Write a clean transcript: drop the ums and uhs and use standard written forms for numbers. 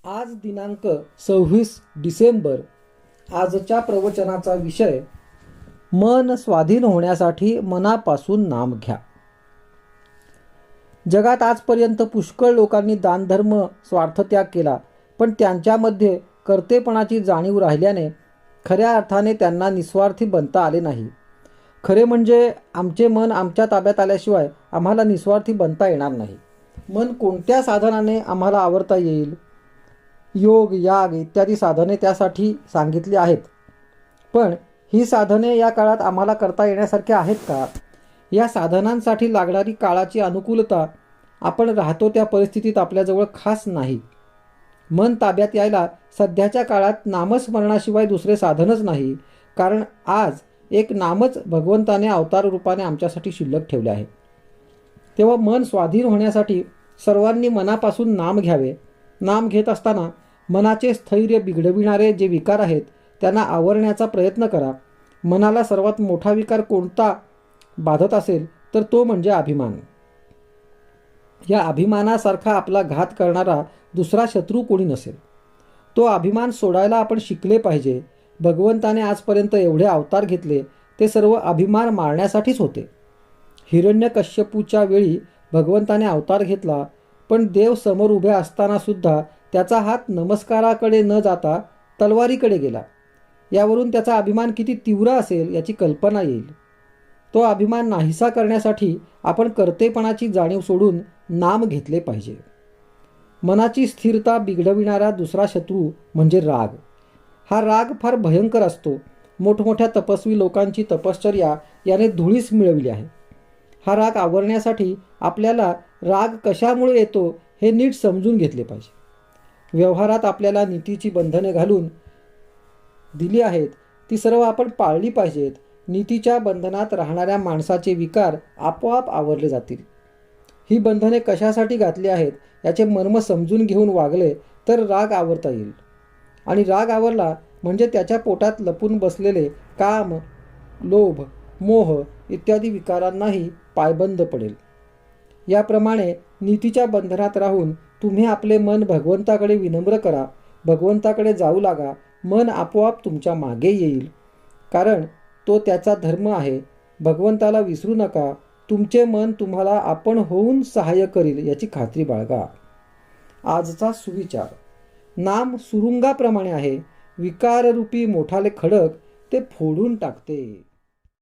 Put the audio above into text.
आज दिनांक 26 डिसेंबर. आजच्या प्रवचनाचा विषय मन स्वाधीन होण्यासाठी मनापासून नाम घ्या. जगात आजपर्यंत पुष्कळ लोकांनी दानधर्म स्वार्थत्याग केला, पण त्यांच्यामध्ये कर्तेपणाची जाणीव राहिल्याने खऱ्या अर्थाने त्यांना निस्वार्थी बनता आले नाही. खरे म्हणजे आमचे मन आमच्या ताब्यात आल्याशिवाय आम्हाला निस्वार्थी बनता येणार नाही. मन कोणत्या साधनाने आम्हाला आवरता येईल? योग, याग इत्यादी साधने त्यासाठी सांगितली आहेत. पण ही साधने या काळात आम्हाला करता येण्यासारख्या आहेत का? या साधनांसाठी लागणारी काळाची अनुकूलता आपण राहतो त्या परिस्थितीत आपल्याजवळ खास नाही. मन ताब्यात यायला सध्याच्या काळात नामस्मरणाशिवाय दुसरे साधनच नाही. कारण आज एक नामच भगवंताने अवतार रूपाने आमच्यासाठी शिल्लक ठेवले आहे. तेव्हा मन स्वाधीन होण्यासाठी सर्वांनी मनापासून नाम घ्यावे. नाम घेत असताना मनाचे स्थैर्य बिघडविणारे जे विकार आहेत त्यांना आवरण्याचा प्रयत्न करा. मनाला सर्वात मोठा विकार कोणता बाधत असेल तर तो म्हणजे अभिमान. या अभिमानासारखा आपला घात करणारा दुसरा शत्रू कोणी नसेल. तो अभिमान सोडायला आपण शिकले पाहिजे. भगवंताने आजपर्यंत एवढे अवतार घेतले ते सर्व अभिमान मारण्यासाठीच होते. हिरण्यकश्यपूच्या वेळी भगवंताने अवतार घेतला, पण देव समोर उभे असताना सुद्धा त्याचा हात नमस्काराकडे न जाता तलवारीकडे गेला. यावरून त्याचा अभिमान किती तीव्र असेल याची कल्पना येईल. तो अभिमान नाहीसा करण्यासाठी आपण कर्तेपणाची जाणीव सोडून नाम घेतले पाहिजे. मनाची स्थिरता बिघडविणारा दुसरा शत्रू म्हणजे राग. हा राग फार भयंकर असतो. मोठमोठ्या तपस्वी लोकांची तपश्चर्या याने धुळीस मिळविली आहे. हा राग आवरण्यासाठी आपल्याला राग कशामुळे येतो हे नीट समजून घेतले पाहिजे. व्यवहारात आपल्याला नीतीची बंधने घालून दिली आहेत ती सर्व आपण पाळली पाहिजेत. नीतीच्या बंधनात राहणाऱ्या माणसाचे विकार आपोआप आवरले जातील. ही बंधने कशासाठी घातली आहेत याचे मर्म समजून घेऊन वागले तर राग आवरता येईल. आणि राग आवरला म्हणजे त्याच्या पोटात लपून बसलेले काम, लोभ, मोह इत्यादी विकारांनाही पायबंद पडेल. याप्रमाणे नीतीच्या बंधनात राहून तुम्ही आपले मन भगवंताकडे विनम्र करा. भगवंताकडे जाऊ लागा. मन आपोआप तुमच्या मागे येईल, कारण तो त्याचा धर्म आहे. भगवंताला विसरू नका. तुमचे मन तुम्हाला आपण होऊन सहाय्य करील याची खात्री बाळगा. आजचा सुविचार: नाम सुरुंगाप्रमाणे आहे. विकाररूपी मोठाले खडक ते फोडून टाकते.